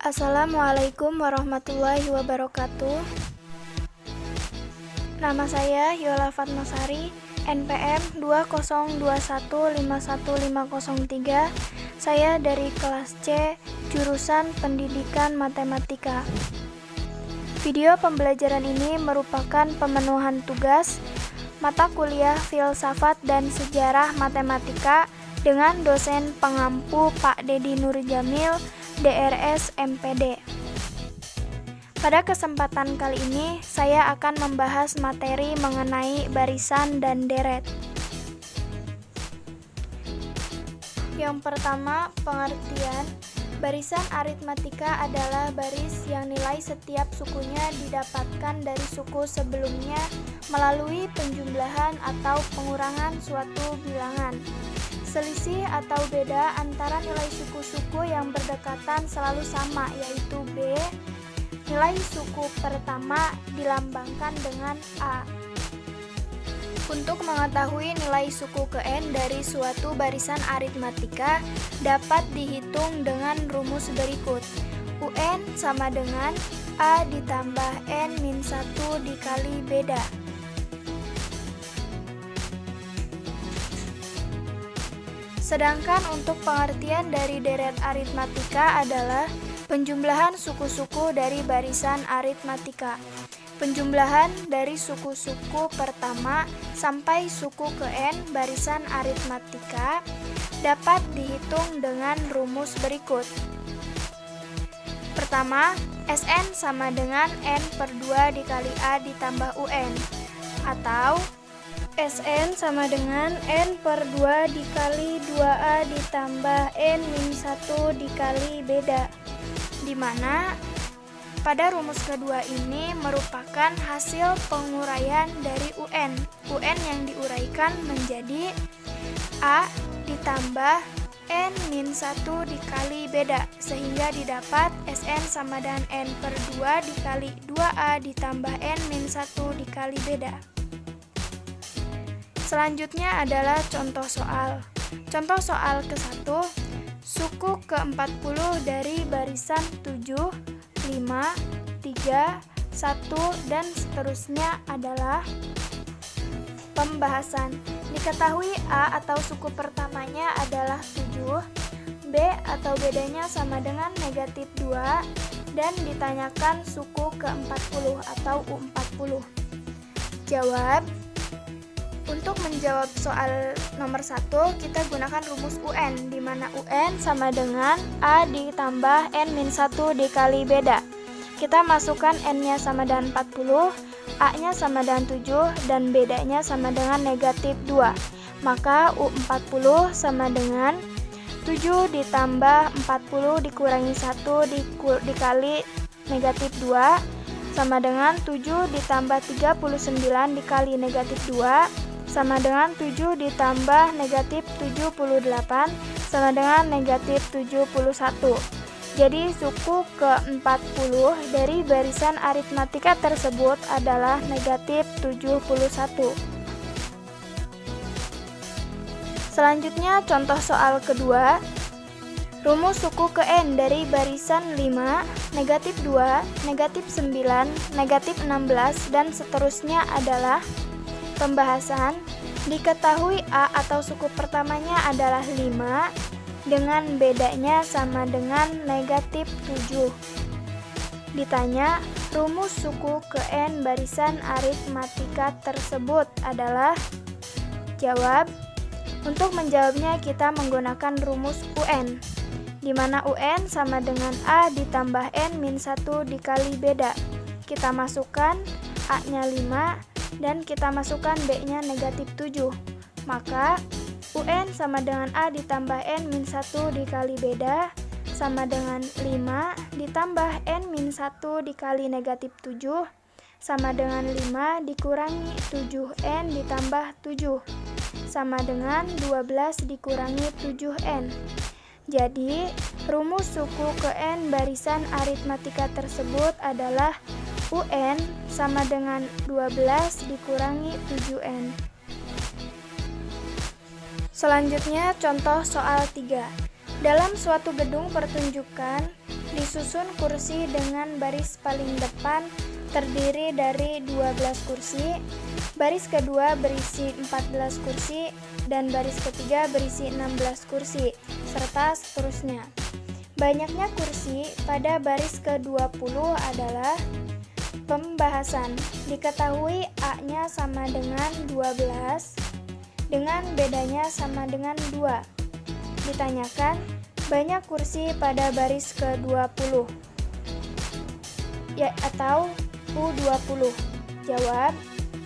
Assalamualaikum warahmatullahi wabarakatuh. Nama saya Yola Fatmasari, NPM 202151503. Saya dari kelas C, jurusan Pendidikan Matematika. Video pembelajaran ini merupakan pemenuhan tugas mata kuliah Filsafat dan Sejarah Matematika dengan dosen pengampu Pak Dedi Nurjamil, DRS MPD. Pada kesempatan kali ini, saya akan membahas materi mengenai barisan dan deret. Yang pertama, pengertian. Barisan aritmatika adalah baris yang nilai setiap sukunya didapatkan dari suku sebelumnya melalui penjumlahan atau pengurangan suatu bilangan. Selisih atau beda antara nilai suku-suku yang berdekatan selalu sama, yaitu B. Nilai suku pertama dilambangkan dengan A. Untuk mengetahui nilai suku ke N dari suatu barisan aritmatika dapat dihitung dengan rumus berikut. UN sama dengan A ditambah N-1 dikali beda. Sedangkan untuk pengertian dari deret aritmatika adalah penjumlahan suku-suku dari barisan aritmatika. Penjumlahan dari suku-suku pertama sampai suku ke N barisan aritmatika dapat dihitung dengan rumus berikut. Pertama, Sn sama dengan N/2 dikali A ditambah UN, atau Sn sama dengan N/2 dikali 2A ditambah N-1 dikali beda, di mana pada rumus kedua ini merupakan hasil penguraian dari UN. UN yang diuraikan menjadi A ditambah N-1 dikali beda, sehingga didapat Sn sama dengan N/2 dikali 2A ditambah N-1 dikali beda. Selanjutnya adalah contoh soal. Contoh soal ke-1, suku ke-40 dari barisan 7, 5, 3, 1, dan seterusnya adalah pembahasan. Diketahui A atau suku pertamanya adalah 7, B atau bedanya sama dengan negatif 2, dan ditanyakan suku ke-40 atau U40. Jawab. Untuk menjawab soal nomor 1, kita gunakan rumus UN, di mana UN sama dengan A ditambah N-1 dikali beda. Kita masukkan N-nya sama dengan 40, A-nya sama dengan 7, dan bedanya sama dengan negatif 2. Maka U40 sama dengan 7 ditambah 40 dikurangi 1 dikali negatif 2, sama dengan 7 ditambah 39 dikali negatif 2, sama dengan 7 ditambah negatif 78 sama dengan negatif 71. Jadi suku ke-40 dari barisan aritmatika tersebut adalah negatif 71. Selanjutnya contoh soal kedua. Rumus suku ke N dari barisan 5, negatif 2, negatif 9, negatif 16, dan seterusnya adalah pembahasan. Diketahui A atau suku pertamanya adalah 5 dengan bedanya sama dengan negatif 7. Ditanya, rumus suku ke N barisan aritmatika tersebut adalah. Jawab. Untuk menjawabnya kita menggunakan rumus UN, di mana UN sama dengan A ditambah N-1 dikali beda. Kita masukkan A-nya 5 dan kita masukkan B-nya negatif 7. Maka UN sama dengan A ditambah N-1 dikali beda sama dengan 5 ditambah N-1 dikali negatif 7 sama dengan 5 dikurangi 7N ditambah 7 sama dengan 12 dikurangi 7N. Jadi rumus suku ke N barisan aritmatika tersebut adalah UN sama dengan 12 dikurangi 7N. Selanjutnya contoh soal 3. Dalam suatu gedung pertunjukan Disusun kursi dengan baris paling depan terdiri dari 12 kursi, baris kedua berisi 14 kursi, dan baris ketiga berisi 16 kursi, serta seterusnya. Banyaknya kursi pada baris ke-20 adalah pembahasan. Diketahui A-nya sama dengan 12, dengan bedanya sama dengan 2. Ditanyakan, banyak kursi pada baris ke-20 atau U20. Jawab,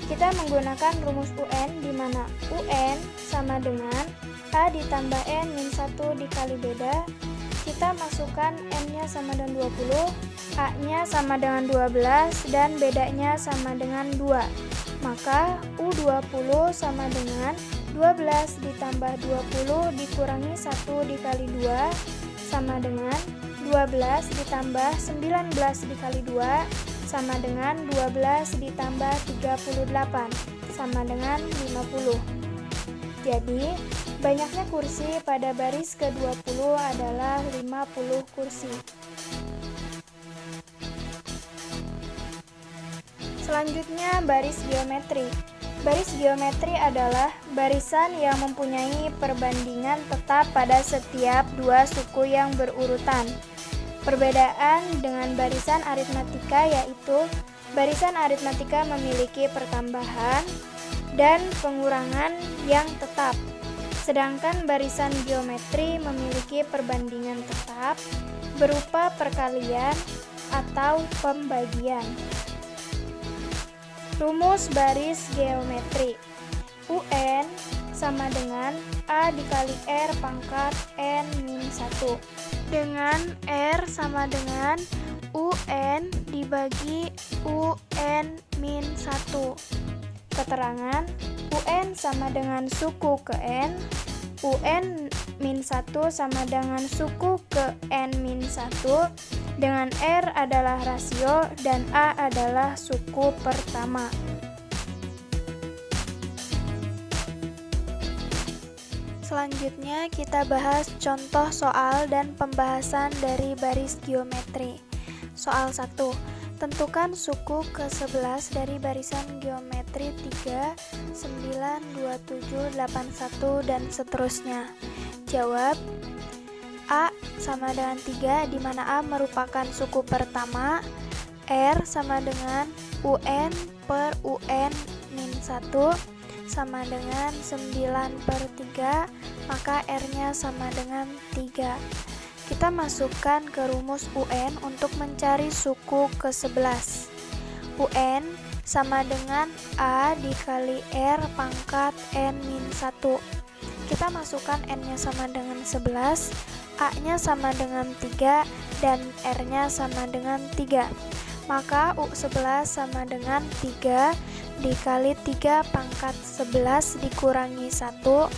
kita menggunakan rumus UN di mana UN sama dengan A ditambah N min 1 dikali beda. Kita masukkan N-nya sama dengan 20, A-nya sama dengan 12, dan bedanya sama dengan 2. Maka U20 sama dengan 12 ditambah 20 dikurangi 1 dikali 2 sama dengan 12 ditambah 19 dikali 2 sama dengan 12 ditambah 38 sama dengan 50. Jadi, banyaknya kursi pada baris ke-20 adalah 50 kursi. Selanjutnya, baris geometri. Baris geometri adalah barisan yang mempunyai perbandingan tetap pada setiap dua suku yang berurutan. Perbedaan dengan barisan aritmatika yaitu barisan aritmatika memiliki pertambahan dan pengurangan yang tetap, sedangkan barisan geometri memiliki perbandingan tetap berupa perkalian atau pembagian. Rumus baris geometri. UN sama dengan A dikali R pangkat N min 1. Dengan R sama dengan UN dibagi UN min 1. Keterangan, UN sama dengan suku ke N, UN min 1 sama dengan suku ke N min 1, dengan R adalah rasio dan A adalah suku pertama. Selanjutnya kita bahas contoh soal dan pembahasan dari baris geometri. Soal 1. Tentukan suku ke-11 dari barisan geometri 3, 9, 27, 81, dan seterusnya. Jawab, A sama dengan 3, di mana A merupakan suku pertama, R sama dengan UN per UN min 1, sama dengan 9/3, maka R-nya sama dengan 3. Kita masukkan ke rumus UN untuk mencari suku ke-11. UN sama dengan A dikali R pangkat N min 1. Kita masukkan N-nya sama dengan 11, A-nya sama dengan 3, dan R-nya sama dengan 3. Maka U11 sama dengan 3 dikali 3 pangkat 11 dikurangi 1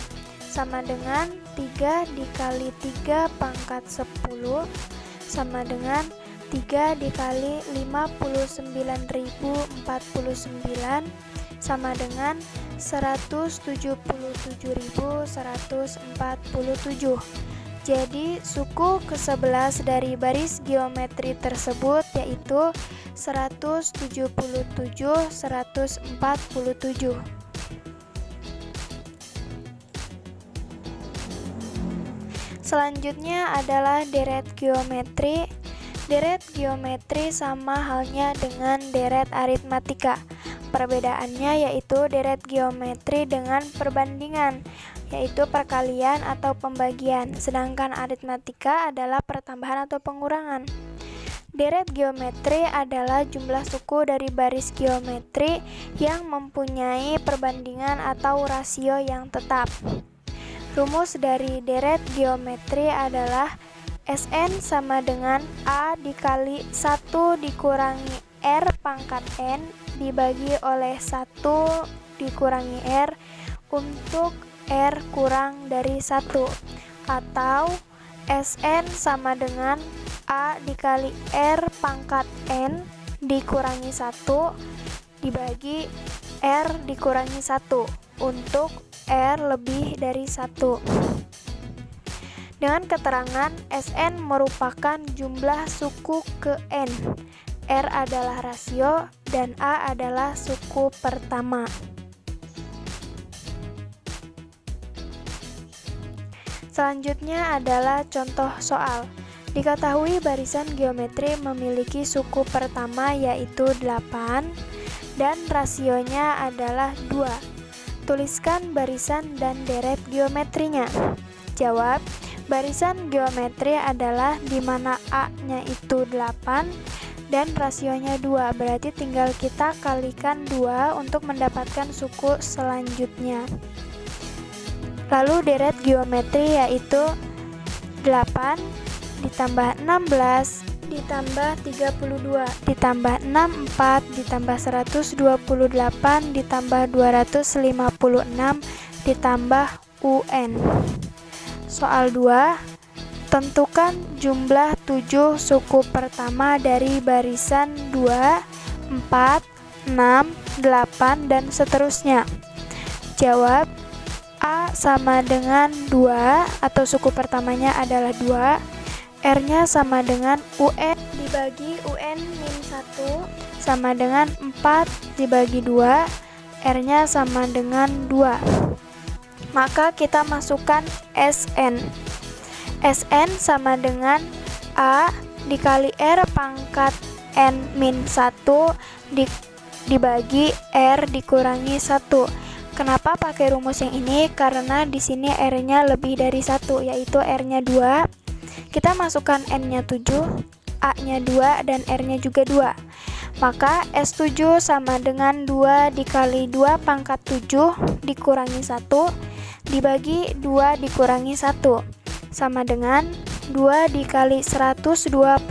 sama dengan 3 dikali 3 pangkat 10 sama dengan 3 dikali 59.049 sama dengan 177.147. Jadi suku ke-11 dari baris geometri tersebut yaitu 177.147. Selanjutnya adalah deret geometri. Deret geometri sama halnya dengan deret aritmatika. Perbedaannya yaitu deret geometri dengan perbandingan, yaitu perkalian atau pembagian, sedangkan aritmatika adalah pertambahan atau pengurangan. Deret geometri adalah jumlah suku dari baris geometri yang mempunyai perbandingan atau rasio yang tetap. Rumus dari deret geometri adalah Sn sama dengan A dikali 1 dikurangi R pangkat N dibagi oleh 1 dikurangi R untuk R kurang dari 1, atau Sn sama dengan A dikali R pangkat N dikurangi 1 dibagi R dikurangi 1 untuk R lebih dari 1. dengan keterangan Sn merupakan jumlah suku ke N, R adalah rasio, dan A adalah suku pertama. Selanjutnya adalah contoh soal. Diketahui barisan geometri memiliki suku pertama yaitu 8 dan rasionya adalah 2. Tuliskan barisan dan deret geometrinya. Jawab, barisan geometri adalah di mana A-nya itu 8 dan rasionya 2, berarti tinggal kita kalikan 2 untuk mendapatkan suku selanjutnya. Lalu deret geometri yaitu 8 ditambah 16 ditambah 32 ditambah 64 ditambah 128 ditambah 256 ditambah UN. Soal 2, tentukan jumlah 7 suku pertama dari barisan 2, 4, 6, 8, dan seterusnya. Jawab, A sama dengan 2 atau suku pertamanya adalah 2, R-nya sama dengan UN dibagi UN-1 sama dengan 4 dibagi 2, R-nya sama dengan 2. Maka kita masukkan Sn. Sn sama dengan A dikali R pangkat N-1 dibagi R dikurangi 1. Kenapa pakai rumus yang ini? Karena di sini R-nya lebih dari 1, yaitu R-nya 2. Kita masukkan N-nya 7, A-nya 2, dan R-nya juga 2. Maka S7 sama dengan 2 dikali 2 pangkat 7 dikurangi 1 dibagi 2 dikurangi 1 sama dengan 2 dikali 128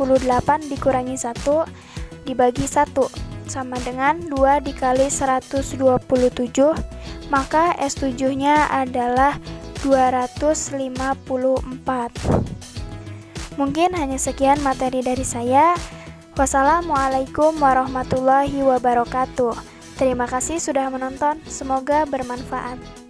dikurangi 1 dibagi 1 sama dengan 2 dikali 127, maka S7-nya adalah 254. Mungkin hanya sekian materi dari saya. Wassalamualaikum warahmatullahi wabarakatuh. Terima kasih sudah menonton, semoga bermanfaat.